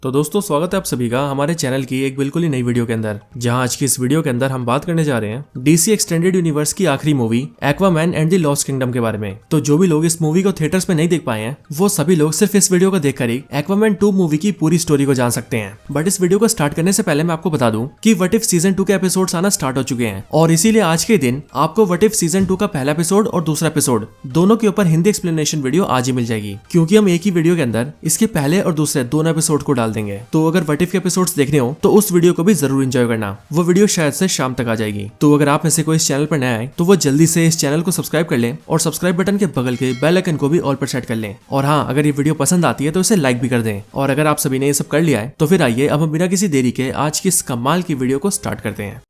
तो दोस्तों स्वागत है आप सभी का हमारे चैनल की एक बिल्कुल ही नई वीडियो के अंदर, जहां आज की इस वीडियो के अंदर हम बात करने जा रहे हैं डीसी एक्सटेंडेड यूनिवर्स की आखिरी movie Aquaman and the lost kingdom के बारे में। तो जो भी लोग इस मूवी को थिएटर्स में नहीं देख पाए हैं वो सभी लोग सिर्फ इस वीडियो को देखकर ही एक्वामैन 2 मूवी की पूरी स्टोरी को जान सकते हैं। बट इस वीडियो को स्टार्ट करने से पहले मैं आपको बता दूं कि व्हाट इफ सीजन 2 के एपिसोड्स आना स्टार्ट हो चुके हैं और इसीलिए आज के दिन आपको व्हाट इफ सीजन 2 का पहला एपिसोड और दूसरा एपिसोड दोनों के ऊपर हिंदी एक्सप्लेनेशन वीडियो आज ही मिल जाएगी, क्योंकि हम एक ही वीडियो के अंदर इसके पहले और दूसरे दोनों एपिसोड को डाल देंगे। तो अगर व्हाट इफ के एपिसोड्स देखने हो तो उस वीडियो को भी जरूर एंजॉय करना, वो वीडियो शायद से शाम तक आ जाएगी। तो अगर आप में से कोई इस चैनल पर नया है तो वो जल्दी से इस चैनल को सब्सक्राइब कर लें और सब्सक्राइब बटन के बगल के बेल आइकन को भी ऑल पर सेट कर लें। और हाँ, अगर ये वीडियो पसंद आती है तो इसे लाइक भी कर दें। और अगर आप सभी ने ये सब कर लिया है तो फिर आइए अब हम बिना किसी देरी के आज की इस कमाल की वीडियो को स्टार्ट करते हैं।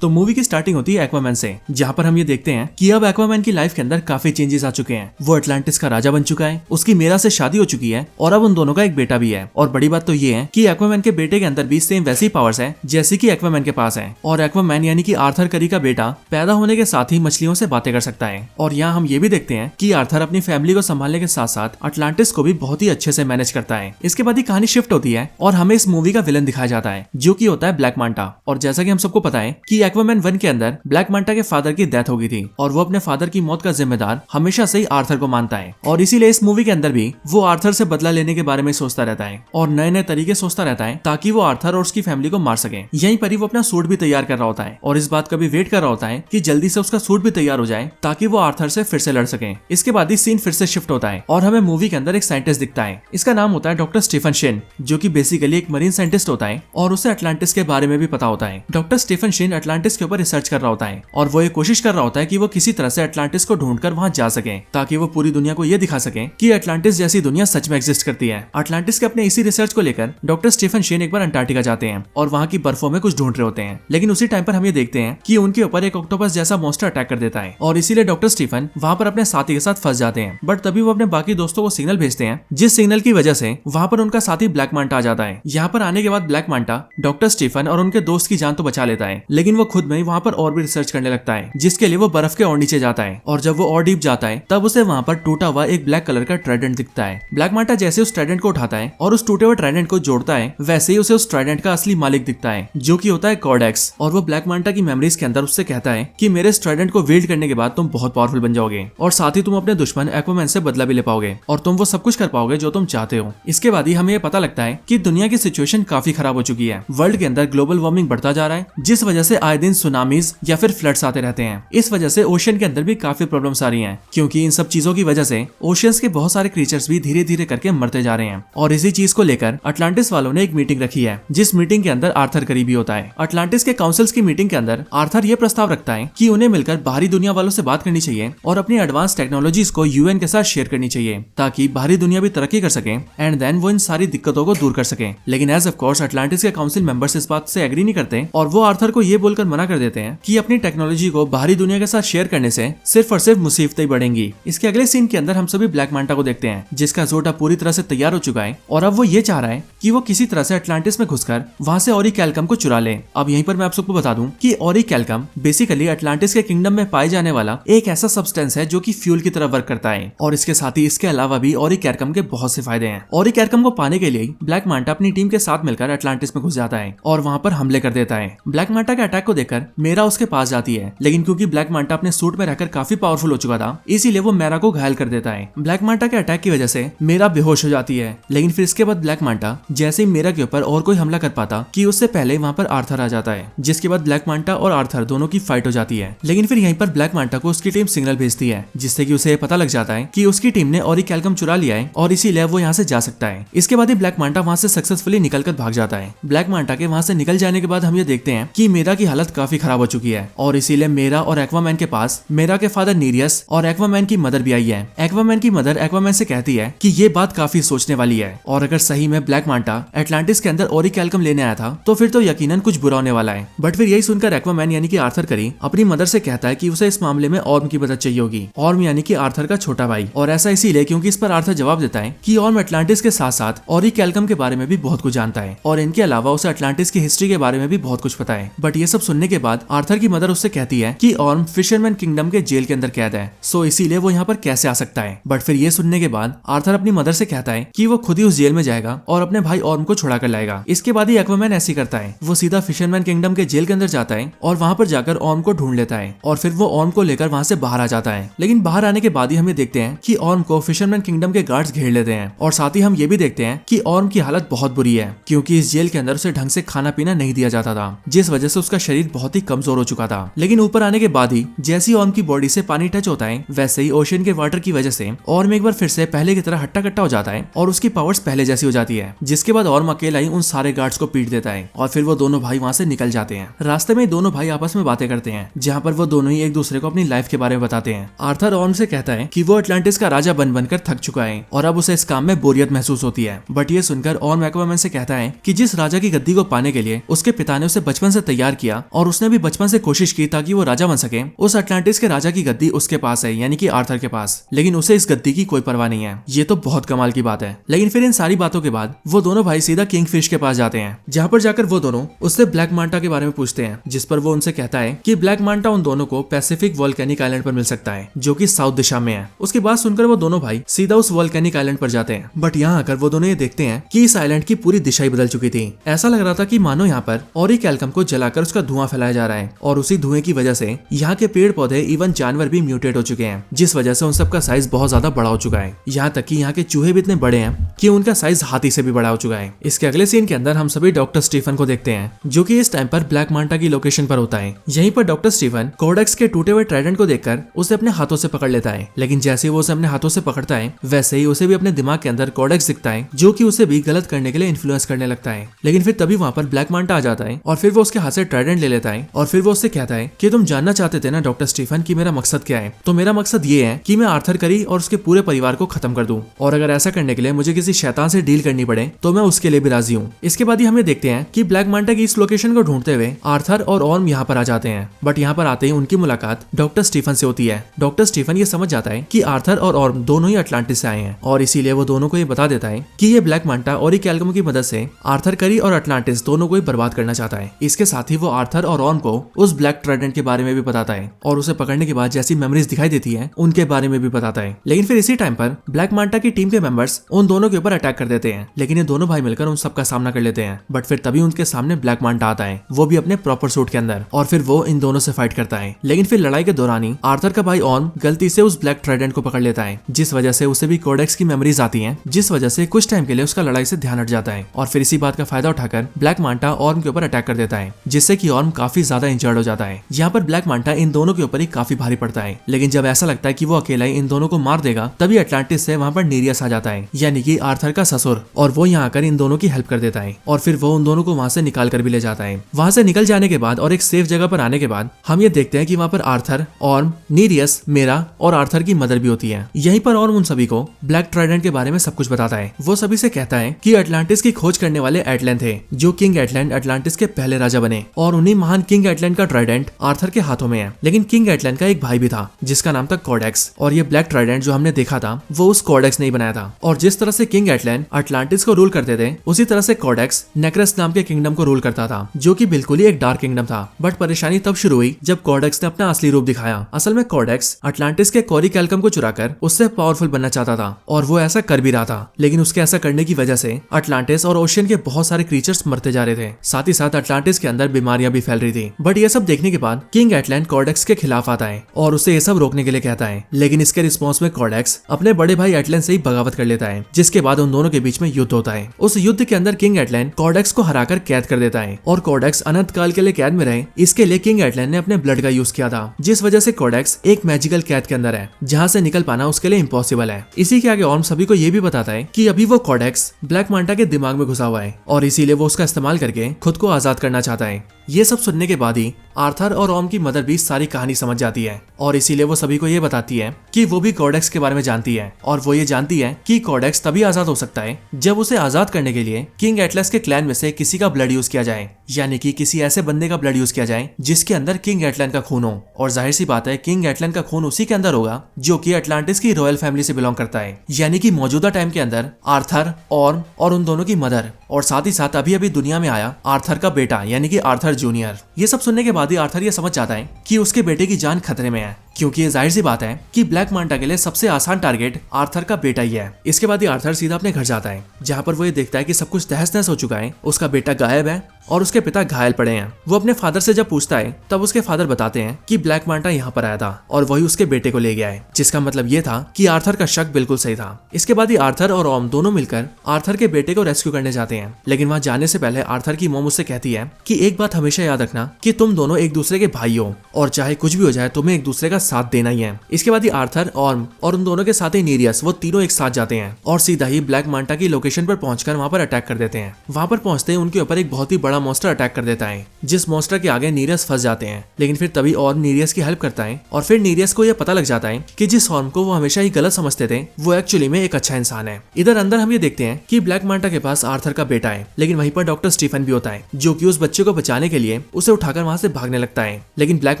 तो मूवी की स्टार्टिंग होती है एक्वामैन से, जहां पर हम ये देखते हैं कि अब एक्वामैन की लाइफ के अंदर काफी चेंजेस आ चुके हैं। वो अटलांटिस का राजा बन चुका है, उसकी मीरा से शादी हो चुकी है और अब उन दोनों का एक बेटा भी है। और बड़ी बात तो ये है कि एक्वामैन के बेटे के अंदर भी सेम वैसी पावर्स है जैसी कि एक्वामैन के पास है। और एक्वामैन यानी कि आर्थर करी का बेटा पैदा होने के साथ ही मछलियों से बातें कर सकता है। और यहाँ हम ये भी देखते हैं कि आर्थर अपनी फैमिली को संभालने के साथ साथ अटलांटिस को भी बहुत ही अच्छे से मैनेज करता है। इसके बाद ही कहानी शिफ्ट होती है और हमें इस मूवी का विलन दिखाया जाता है, जो की होता है ब्लैक मांटा। और जैसा की हम सबको पता है कि एक्वामैन 1 के अंदर ब्लैक मांटा के फादर की डेथ हो गई थी और वो अपने फादर की मौत का जिम्मेदार हमेशा से ही आर्थर को मानता है। और इसीलिए इस मूवी के अंदर भी वो आर्थर से बदला लेने के बारे में सोचता रहता है और नए नए तरीके सोचता रहता है ताकि वो आर्थर और उसकी फैमिली को मार सके। यहीं पर ही वो अपना सूट भी तैयार कर रहा होता है और इस बात का भी वेट कर रहा होता है कि जल्दी से उसका सूट भी तैयार हो जाए ताकि वो आर्थर से फिर से लड़ सके। इसके बाद ही सीन फिर से शिफ्ट होता है और हमें मूवी के अंदर एक साइंटिस्ट दिखता है। इसका नाम होता है डॉक्टर स्टीफन शेन, जो कि बेसिकली एक मरीन साइंटिस्ट होता है और उसे अटलांटिस के बारे में भी पता होता है। डॉक्टर स्टीफन शेन अटलांटिस के ऊपर रिसर्च कर रहा होता है और वो ये कोशिश कर रहा होता है कि वो किसी तरह से अटलांटिस को ढूंढकर वहां जा सके ताकि वो पूरी दुनिया को ये दिखा सके कि अटलांटिस जैसी दुनिया सच में एग्जिस्ट करती है। अटलांटिस के अपने इसी रिसर्च को लेकर डॉक्टर स्टीफन शेन एक बार अंटार्कटिका जाते हैं और वहां की बर्फों में कुछ ढूंढ रहे होते हैं। लेकिन उसी टाइम पर हम ये देखते हैं कि उनके ऊपर एक ऑक्टोपस जैसा मॉन्स्टर अटैक कर देता है और इसीलिए डॉक्टर स्टीफन वहां पर अपने साथी के साथ फंस जाते हैं। बट तभी वो अपने बाकी दोस्तों को सिग्नल भेजते हैं, जिस सिग्नल की वजह से वहां पर उनका साथी ब्लैक मांटा आ जाता है। यहाँ पर आने के बाद ब्लैक मांटा डॉक्टर स्टीफन और उनके दोस्त की जान तो बचा लेता है, लेकिन वो खुद में वहां पर और भी रिसर्च करने लगता है, जिसके लिए वो बर्फ के और नीचे जाता है। और जब वो और डीप जाता है तब उसे वहां पर टूटा हुआ एक ब्लैक कलर का ट्राइडेंट दिखता है। ब्लैक मांटा जैसे उस ट्राइडेंट को उठाता है और उस टूटे हुए ट्राइडेंट को जोड़ता है, वैसे ही उसे उस ट्राइडेंट का असली मालिक दिखता है, जो कि होता है कॉर्डेक्स। और वो ब्लैक मांटा की मेमोरीज के अंदर उससे कहता है कि मेरे इस ट्राइडेंट को विल्ड करने के बाद तुम बहुत पावरफुल बन जाओगे और साथ ही तुम अपने दुश्मन एक्वामैन से बदला भी ले पाओगे और तुम वो सब कुछ कर पाओगे जो तुम चाहते हो। इसके बाद ही हमें ये पता लगता है कि दुनिया की सिचुएशन काफी खराब हो चुकी है। वर्ल्ड के अंदर ग्लोबल वार्मिंग बढ़ता जा रहा है, जिस वजह से आए दिन सुनामीज या फिर फ्लड्स आते रहते हैं। इस वजह से ओशन के अंदर भी काफी प्रॉब्लम्स आ रही हैं, क्योंकि इन सब चीजों की वजह से ओशियंस के बहुत सारे क्रीचर्स भी धीरे धीरे करके मरते जा रहे हैं। और इसी चीज को लेकर अटलांटिस वालों ने एक मीटिंग रखी है, जिस मीटिंग के अंदर आर्थर करी भी होता है। अटलांटिस के काउंसिल्स की मीटिंग के अंदर आर्थर ये प्रस्ताव रखता है कि उन्हें मिलकर बाहरी दुनिया वालों से बात करनी चाहिए और अपनी एडवांस टेक्नोलॉजीज को यूएन के साथ शेयर करनी चाहिए ताकि बाहरी दुनिया भी तरक्की कर सके एंड देन वो इन सारी दिक्कतों को दूर कर सके। लेकिन एज ऑफ कोर्स अटलांटिस के काउंसिल मेंबर्स इस बात से एग्री नहीं करते और वो आर्थर को ये बोलकर मना कर देते हैं कि अपनी टेक्नोलॉजी को बाहरी दुनिया के साथ शेयर करने से सिर्फ और सिर्फ मुसीबतें बढ़ेंगी। इसके अगले सीन के अंदर हम सभी ब्लैक मांटा को देखते हैं, जिसका जोटा पूरी तरह से तैयार हो चुका है और अब वो ये चाह रहा है कि वो किसी तरह से अटलांटिस में घुसकर वहां से ऑरिकैल्कम को चुरा ले। अब यहीं पर मैं आप सबको बता दूं कि ऑरिकैल्कम बेसिकली अटलांटिस के किंगडम में पाए जाने वाला एक ऐसा सब्सटेंस है जो कि फ्यूल की तरह वर्क करता है। और इसके साथ ही इसके अलावा भी ऑरिकैल्कम के बहुत से फायदे हैं। ऑरिकैल्कम को पाने के लिए ब्लैक मांटा अपनी टीम के साथ मिलकर अटलांटिस में घुस जाता है और वहां पर हमले कर देता है। ब्लैक मांटा के अटैक को देखकर मेरा उसके पास जाती है, लेकिन क्योंकि ब्लैक मांटा अपने सूट में रहकर काफी पावरफुल हो चुका था, इसीलिए वो मेरा को घायल कर देता है। ब्लैक मांटा के अटैक की वजह से मेरा बेहोश हो जाती है, लेकिन फिर इसके बाद ब्लैक मांटा जैसे ही मेरा के ऊपर और कोई हमला कर पाता कि उससे पहले वहां पर आर्थर आ जाता है, जिसके बाद ब्लैक मांटा और आर्थर दोनों की फाइट हो जाती है। लेकिन फिर यहीं पर ब्लैक मांटा को उसकी टीम सिग्नल भेजती है, जिससे कि उसे पता लग जाता है कि उसकी टीम ने ऑरिकैल्कम चुरा लिया है और इसीलिए वो यहाँ से जा सकता है। इसके बाद ही ब्लैक मांटा वहां से सक्सेसफुली निकलकर भाग जाता है। ब्लैक मांटा के वहां से निकल जाने के बाद हम ये देखते हैं कि मेरा की हालत काफी खराब हो चुकी है और इसीलिए मेरा और एक्वामैन के पास मेरा के फादर नीरियस और एक्वामैन की मदर भी आई है। एक्वामैन की मदर एक्वामैन से कहती है कि ये बात काफी सोचने वाली है और अगर सही में ब्लैक मांटा अटलांटिस के अंदर ऑरिकैल्कम लेने आया था तो फिर तो यकीनन कुछ बुरा होने वाला है। बट फिर यही सुनकर एक्वामैन यानी कि आर्थर करी अपनी मदर से कहता है कि उसे इस मामले में ऑर्म की मदद चाहिए होगी। ऑर्म यानी कि आर्थर का छोटा भाई, और ऐसा इसीलिए क्योंकि इस पर आर्थर जवाब देता है कि ऑर्म अटलांटिस के साथ साथ ऑरिकैल्कम के बारे में भी बहुत कुछ जानता है और इनके अलावा उसे अटलांटिस की हिस्ट्री के बारे में भी बहुत कुछ पता है। बट ये सब सुनने के बाद आर्थर की मदर उससे कहती है कि ऑर्म फिशरमैन किंगडम के जेल के अंदर कैद है, सो इसीलिए वो यहाँ पर कैसे आ सकता है। बट फिर ये सुनने के बाद आर्थर अपनी मदर से कहता है कि वो खुद ही उस जेल में जाएगा और अपने भाई ऑर्म को छुड़ा कर लाएगा। इसके बाद ही एक्वामैन ऐसे ही करता है, वो सीधा फिशरमैन किंगडम के जेल के अंदर जाता है और वहां पर जाकर ऑर्म को ढूंढ लेता है और फिर वो ऑर्म को लेकर वहां से बाहर आ जाता है। लेकिन बाहर आने के बाद ही हम ये देखते हैं कि ऑर्म को फिशरमैन किंगडम के गार्ड्स घेर लेते हैं और साथ ही हम ये भी देखते हैं कि ऑर्म की हालत बहुत बुरी है, क्योंकि इस जेल के अंदर उसे ढंग से खाना पीना नहीं दिया जाता था, जिस वजह से उसका शरीर बहुत ही कमजोर हो चुका था। लेकिन ऊपर आने के बाद ही जैसे ही ऑर्म की बॉडी से पानी टच होता है, वैसे ही ओशन के वाटर की वजह से ऑर्म एक बार फिर से पहले की तरह हट्टा कट्टा हो जाता है और उसकी पावर्स पहले जैसी हो जाती है। जिसके बाद ऑर्म अकेला ही उन सारे गार्ड्स को पीट देता है और फिर वो दोनों भाई वहां से निकल जाते हैं। रास्ते में दोनों भाई आपस में बातें करते हैं, जहाँ पर वो दोनों ही एक दूसरे को अपनी लाइफ के बारे में बताते हैं। आर्थर ऑर्म से कहता है कि वो अटलांटिस का राजा बन बनकर थक चुका है और अब उसे इस काम में बोरियत महसूस होती है। बट ये सुनकर ऑर्म एक्वामैन से कहता है कि जिस राजा की गद्दी को पाने के लिए उसके पिता ने उसे बचपन से तैयार किया और उसने भी बचपन से कोशिश की ताकि वो राजा बन सके, उस अटलांटिस के राजा की गद्दी उसके पास है, यानी कि आर्थर के पास। लेकिन उसे इस गद्दी की कोई परवाह नहीं है। ये तो बहुत कमाल की बात है। लेकिन फिर इन सारी बातों के बाद वो दोनों भाई सीधा किंगफिश के पास जाते हैं, जहाँ पर जाकर वो दोनों उससे ब्लैक मांटा के बारे में पूछते हैं, जिस पर वो उनसे कहता है कि ब्लैक मांटा उन दोनों को पैसिफिक वोल्केनिक आइलैंड पर मिल सकता है, जो कि साउथ दिशा में है। उसकी बात सुनकर वो दोनों भाई सीधा उस वोल्केनिक आइलैंड पर जाते हैं। बट यहाँ आकर वो दोनों ये देखते हैं कि इस आइलैंड की पूरी दिशा ही बदल चुकी थी। ऐसा लग रहा था कि मानो यहाँ पर ऑरिक एल्कम को जलाकर उसका धुआं फैलाया जा रहा है और उसी धुएं की वजह से यहाँ के पेड़ पौधे इवन जानवर भी म्यूटेट हो चुके हैं, जिस वजह से उन सब का साइज बहुत ज्यादा बड़ा हो चुका है। यहाँ तक कि यहाँ के चूहे भी इतने बड़े हैं कि उनका साइज हाथी से भी बड़ा हो चुका है। इसके अगले सीन के अंदर हम सभी डॉक्टर स्टीफन को देखते हैं, जो कि इस टाइम पर ब्लैक मांटा की लोकेशन पर होता है। यहीं पर डॉक्टर स्टीफन कोडेक्स के टूटे हुए ट्राइडेंट को देखकर उसे अपने हाथों से पकड़ लेता है। लेकिन जैसे वो उसे अपने हाथों से पकड़ता है, वैसे ही उसे भी अपने दिमाग के अंदर कोडेक्स दिखता है, जो कि उसे भी गलत करने के लिए इन्फ्लुएंस करने लगता है। लेकिन फिर तभी वहाँ पर ब्लैक मांटा आ जाता है और फिर वो उसके हाथ से ट्राइडेंट ले लेता है और फिर वो उससे कहता है कि तुम जानना चाहते थे ना डॉक्टर स्टीफन कि मेरा मकसद क्या है। तो मेरा मकसद ये है कि मैं आर्थर करी और उसके पूरे परिवार को खत्म कर दूं, और अगर ऐसा करने के लिए मुझे किसी शैतान से डील करनी पड़े तो मैं उसके लिए भी राजी हूँ। इसके बाद ही हमें देखते हैं कि ब्लैक मांटा की इस लोकेशन को ढूंढते हुए आर्थर और ऑर्म यहाँ पर आ जाते हैं। बट यहाँ पर आते ही उनकी मुलाकात डॉक्टर स्टीफन से होती है। डॉक्टर स्टीफन ये समझ जाता है कि आर्थर और ऑर्म दोनों ही अटलांटिस से आए हैं और इसीलिए वो दोनों को ये बता देता है कि ये ब्लैक मांटा और एल्कम की मदद से आर्थर करी और अटलांटिस दोनों को ही बर्बाद करना चाहता है। इसके साथ ही वो आर्थर और ऑर्म को उस ब्लैक ट्राइडेंट के बारे में भी बताता है और उसे पकड़ने के बाद जैसी मेमोरीज दिखाई देती है उनके बारे में भी बताता है। लेकिन फिर इसी टाइम पर ब्लैक मांटा की टीम के मेंबर्स उन दोनों के ऊपर अटैक कर देते हैं, लेकिन ये दोनों भाई मिलकर उन सबका सामना कर लेते हैं। बट फिर तभी उनके सामने ब्लैक मांटा आता है, वो भी अपने प्रॉपर सूट के अंदर, और फिर वो इन दोनों से फाइट करता है। लेकिन फिर लड़ाई के दौरान ही आर्थर का भाई ऑर्म गलती से उस ब्लैक ट्राइडेंट को पकड़ लेता है, जिस वजह से उसे भी कोडेक्स की मेमोरीज आती हैं, जिस वजह से कुछ टाइम के लिए उसका लड़ाई से ध्यान हट जाता है। और फिर इसी बात का फायदा उठाकर ब्लैक मांटा ऑर्म के ऊपर अटैक कर देता है, जिससे कि ऑर्म काफी ज्यादा इंजर्ड हो जाता है। यहाँ पर ब्लैक मांटा इन दोनों के ऊपर ही काफी भारी पड़ता है। लेकिन जब ऐसा लगता है कि वो अकेला ही इन दोनों को मार देगा, तभी अटलांटिस से वहाँ पर नीरियस आ जाता है, यानी कि आर्थर का ससुर, और वो यहाँ आकर इन दोनों की हेल्प कर देता है और फिर वो उन दोनों को वहाँ से निकाल कर भी ले जाता है। वहाँ से निकल जाने के बाद और एक सेफ जगह पर आने के बाद हम ये देखते हैं कि वहाँ पर आर्थर, ऑर्म, नीरियस, मेरा और आर्थर की मदर भी होती है। यहीं पर ऑर्म उन सभी को ब्लैक ट्राइडेंट के बारे में सब कुछ बताता है। वो सभी से कहता है कि अटलांटिस की खोज करने वाले एटलैन थे, जो किंग एटलैन अटलांटिस के पहले राजा बने, और उन्हीं महान किंग एटलैन का ट्राइडेंट आर्थर के हाथों में है। लेकिन किंग एटलैन का एक भाई भी था जिसका नाम था कोडेक्स, और ये ब्लैक ट्राइडेंट जो हमने देखा था वो उस कोडेक्स ने ही बनाया था। और जिस तरह से किंग एटलैन अटलांटिस को रूल करते थे, उसी तरह से कोडेक्स नेक्रस नाम के किंगडम को रूल करता था, जो कि बिल्कुल ही एक डार्क किंगडम था। बट परेशानी तब शुरू हुई जब कोडेक्स ने अपना असली रूप दिखाया। असल में कोडेक्स अटलांटिस के कोरिक एल्कम को चुराकर उससे पावरफुल बनना चाहता था, और वो ऐसा कर भी रहा था। लेकिन उसके ऐसा करने की वजह से अटलांटिस और ओशियन के बहुत सारे क्रीचर्स मरते जा रहे थे, साथ ही साथ अटलांटिस के अंदर बीमारियां भी फैल रही थी। बट ये सब देखने के बाद किंग एटलैन कोडेक्स के खिलाफ आता है और उसे ये सब रोकने के लिए कहता है। लेकिन इसके रिस्पॉन्स में कोडेक्स अपने बड़े भाई एटलैन से ही बगावत कर लेता है, जिसके बाद उन दोनों के बीच में युद्ध होता है। उस युद्ध के अंदर किंग एटलैन कोडेक्स को हराकर कैद कर देता है, और कोडेक्स अनंत काल के लिए कैद में रहे, इसके लिए किंग एटलैन ने अपने ब्लड का यूज किया था, जिस वजह से कोडेक्स एक मैजिकल कैद के अंदर है, जहाँ से निकल पाना उसके लिए इम्पॉसिबल है। इसी के आगे ऑर्म सभी को ये भी बताता है कि अभी वो कोडेक्स ब्लैक मांटा के दिमाग में घुसा हुआ है, और इसीलिए वो उसका इस्तेमाल करके खुद को आजाद करना चाहता है। ये सब सुनने के बाद ही आर्थर और ऑर्म की मदर भी सारी कहानी समझ जाती है, और इसीलिए वो सभी को ये बताती है कि वो भी कोडेक्स के बारे में जानती है, और वो ये जानती है कि कोडेक्स तभी आजाद हो सकता है जब उसे आजाद करने के लिए किंग एटलस के क्लैन में से किसी का ब्लड यूज किया जाए, यानी कि किसी ऐसे बंदे का ब्लड यूज किया जाए जिसके अंदर किंग एटलन का खून हो। और जाहिर सी बात है किंग एटलन का खून उसी के अंदर होगा जो कि अटलांटिस की रॉयल फैमिली से बिलोंग करता है, यानी कि मौजूदा टाइम के अंदर आर्थर, ऑर्म और उन दोनों की मदर, और साथ ही साथ अभी अभी दुनिया में आया आर्थर का बेटा यानी कि आर्थर जूनियर। ये सब सुनने के बाद बाद ही आर्थर ये समझ जाता है कि उसके बेटे की जान खतरे में है, क्योंकि ये जाहिर सी बात है कि ब्लैक मांटा के लिए सबसे आसान टारगेट आर्थर का बेटा ही है। इसके बाद ही आर्थर सीधा अपने घर जाता है, जहाँ पर वो ये देखता है कि सब कुछ तहस नहस हो चुका है, उसका बेटा गायब है और उसके पिता घायल पड़े हैं। वो अपने फादर से जब पूछता है तब उसके फादर बताते हैं कि ब्लैक मांटा यहाँ पर आया था और वही उसके बेटे को ले गया है, जिसका मतलब ये था कि आर्थर का शक बिल्कुल सही था। इसके बाद ही आर्थर और ओम दोनों मिलकर आर्थर के बेटे को रेस्क्यू करने जाते हैं, लेकिन वहाँ जाने से पहले आर्थर की मॉम उससे कहती है कि एक बात हमेशा याद रखना कि तुम दोनों एक दूसरे के भाई हो और चाहे कुछ भी हो जाए तुम्हें एक दूसरे का साथ देना ही है। इसके बाद ही आर्थर और उन दोनों के साथ ही नीरियस वो तीनों एक साथ जाते हैं और सीधा ही ब्लैक मांटा की लोकेशन पर पहुंचकर वहां पर अटैक कर देते हैं। वहां पर पहुंचते ही उनके ऊपर एक बहुत ही बड़ा मॉन्स्टर अटैक कर देता है, जिस मॉन्स्टर के आगे नीरियस फंस जाते हैं। लेकिन फिर तभी और नीरियस की हेल्प करता है और फिर नीरियस को यह पता लग जाता है कि जिस ऑर्म को वो हमेशा ही गलत समझते थे वो एक्चुअली में एक अच्छा इंसान है। इधर अंदर हम ये देखते हैं कि ब्लैक मांटा के पास आर्थर का बेटा है, लेकिन वहीं पर डॉक्टर स्टीफन भी होता है, जो कि उस बच्चे को बचाने के लिए उसे उठाकर वहां से भागने लगता है। लेकिन ब्लैक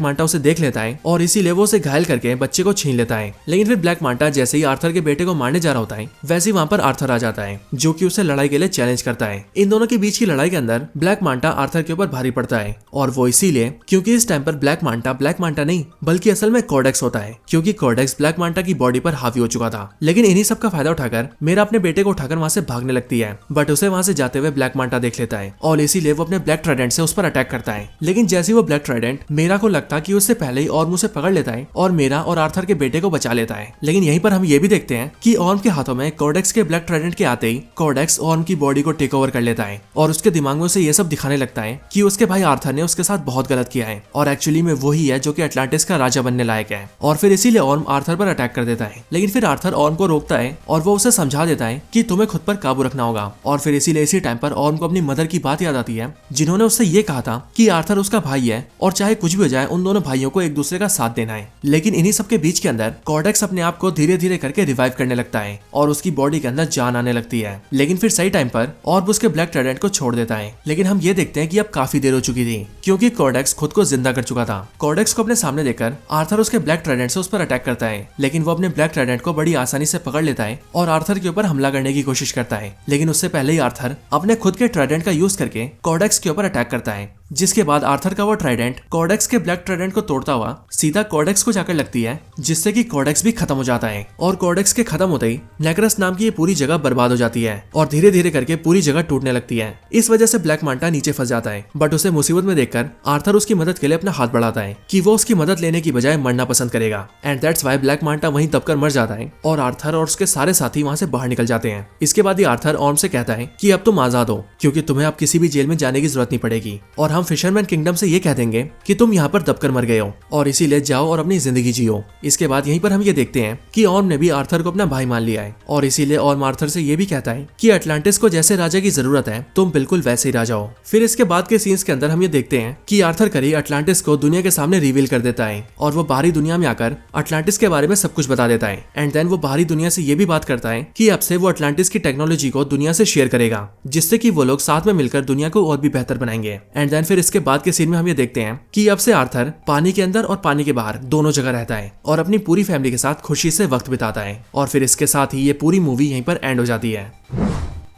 मांटा उसे देख लेता है और इसीलिए वो उसे घायल करके बच्चे को छीन लेता है। लेकिन फिर ब्लैक मांटा जैसे ही आर्थर के बेटे को मारने जा रहा होता है, वैसे ही वहां पर आर्थर आ जाता है, जो कि उसे लड़ाई के लिए चैलेंज करता है। इन दोनों के बीच की लड़ाई के अंदर ब्लैक मांटा आर्थर के ऊपर भारी पड़ता है, और वो इसीलिए क्योंकि इस टाइम पर ब्लैक मांटा नहीं बल्कि असल में कॉर्डेक्स होता है, क्योंकि कॉर्डेक्स ब्लैक मांटा की बॉडी पर हावी हो चुका था। लेकिन इन्हीं सब का फायदा उठाकर मेरा अपने बेटे को उठाकर वहां से भागने लगती है, बट उसे वहां से जाते हुए ब्लैक मांटा देख लेता है और इसीलिए वो अपने ब्लैक ट्राइडेंट से उस पर अटैक करता है। लेकिन जैसे ही वो ब्लैक ट्राइडेंट मेरा को लगता कि उससे पहले ही और मुझे पकड़ लेता है और मेरा और आर्थर के बेटे को बचा लेता है। लेकिन यहीं पर हम ये भी देखते हैं कि ऑर्म के हाथों में कॉर्डेक्स के ब्लैक ट्राइडेंट के आते ही कॉर्डेक्स ऑर्म की बॉडी को टेक ओवर कर लेता है और उसके दिमाग में उसे ये सब दिखाने लगता है कि उसके भाई आर्थर ने उसके साथ बहुत गलत किया है और एक्चुअली में वही है जो कि अटलांटिस का राजा बनने लायक है। और फिर इसीलिए ऑर्म आर्थर पर अटैक कर देता है। लेकिन फिर आर्थर ऑर्म को रोकता है और वो उसे समझा देता है कि तुम्हें खुद पर काबू रखना होगा। और फिर इसीलिए इसी टाइम पर ऑर्म को अपनी मदर की बात याद आती है, जिन्होंने उससे ये कहा था कि आर्थर उसका भाई है और चाहे कुछ भी हो जाए उन दोनों भाइयों को एक दूसरे का साथ देना है। लेकिन इन्हीं सबके बीच के अंदर कॉर्डेक्स अपने आप को धीरे धीरे करके रिवाइव करने लगता है और उसकी बॉडी के अंदर जान आने लगती है। लेकिन फिर सही टाइम पर ऑर्ब उसके ब्लैक ट्राइडेंट को छोड़ देता है। लेकिन हम ये देखते हैं कि अब काफी देर हो चुकी थी, क्योंकि कॉर्डेक्स खुद को जिंदा कर चुका था। कॉर्डेक्स को अपने सामने देखकर आर्थर उसके ब्लैक ट्राइडेंट से उस पर अटैक करता है, लेकिन वो अपने ब्लैक ट्राइडेंट को बड़ी आसानी से पकड़ लेता है और आर्थर के ऊपर हमला करने की कोशिश करता है। लेकिन उससे पहले ही आर्थर अपने खुद के ट्राइडेंट का यूज करके कॉर्डेक्स के ऊपर अटैक करता है, जिसके बाद आर्थर का वो ट्राइडेंट कॉर्डेक्स के ब्लैक ट्राइडेंट को तोड़ता हुआ सीधा कॉर्डेक्स को जाकर लगती है, जिससे कि कॉर्डेक्स भी खत्म हो जाता है। और कॉर्डेक्स के खत्म होते ही नेक्रस नाम की ये पूरी जगह बर्बाद हो जाती है और धीरे धीरे करके पूरी जगह टूटने लगती है। इस वजह से ब्लैक मांटा नीचे फंस जाता है, बट उसे मुसीबत में देखकर आर्थर उसकी मदद के लिए अपना हाथ बढ़ाता है कि वो उसकी मदद लेने की बजाय मरना पसंद करेगा। And that's why black Manta वहीं दबकर मर जाता है और आर्थर और उसके सारे साथी वहां से बाहर निकल जाते हैं। इसके बाद ही आर्थर ऑर्म से कहता है कि अब तुम आजाद हो, क्योंकि तुम्हें अब किसी भी जेल में जाने की जरूरत नहीं पड़ेगी और हम फिशरमैन किंगडम से ये कह देंगे कि तुम यहाँ पर दबकर मर गए हो और इसीलिए जाओ और अपनी जिंदगी जियो। इसके बाद यहीं पर हम ये देखते हैं कि ऑर्म ने भी आर्थर को अपना भाई मान लिया है और इसीलिए ऑर्म आर्थर से ये भी कहता है कि अटलांटिस को जैसे राजा की जरूरत है तुम बिल्कुल वैसे ही राजा हो। फिर इसके बाद के सीन्स के अंदर हम ये देखते हैं कि आर्थर करी अटलांटिस को दुनिया के सामने रिवील कर देता है और वो बाहरी दुनिया में आकर अटलांटिस के बारे में सब कुछ बता देता है। एंड देन वो बाहरी दुनिया से ये भी बात करता है कि अब से वो अटलांटिस की टेक्नोलॉजी को दुनिया से शेयर करेगा, जिससे कि वो लोग साथ में मिलकर दुनिया को और भी बेहतर बनाएंगे। एंड देन फिर इसके बाद के सीन में हम ये देखते हैं कि अब से आर्थर पानी के अंदर और पानी के बाहर दोनों जगह रहता है और अपनी पूरी फैमिली के साथ खुशी से वक्त बिताता है। और फिर इसके साथ ही ये पूरी मूवी यहीं पर एंड हो जाती है।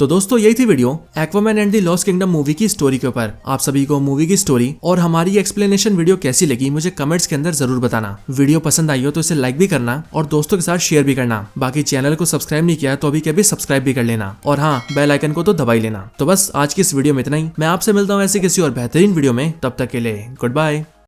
तो दोस्तों यही थी video Aquaman and the lost kingdom movie की स्टोरी के ऊपर। आप सभी को मूवी की स्टोरी और हमारी एक्सप्लेनेशन वीडियो कैसी लगी मुझे कमेंट्स के अंदर जरूर बताना। वीडियो पसंद आई हो तो इसे लाइक भी करना और दोस्तों के साथ शेयर भी करना। बाकी चैनल को सब्सक्राइब नहीं किया तो अभी के अभी सब्सक्राइब भी कर लेना और हाँ बेल आइकन को तो दबा ही लेना। तो बस आज की इस वीडियो में इतना ही। मैं आपसे मिलता हूँ ऐसे किसी और बेहतरीन वीडियो में, तब तक के लिए गुड बाय।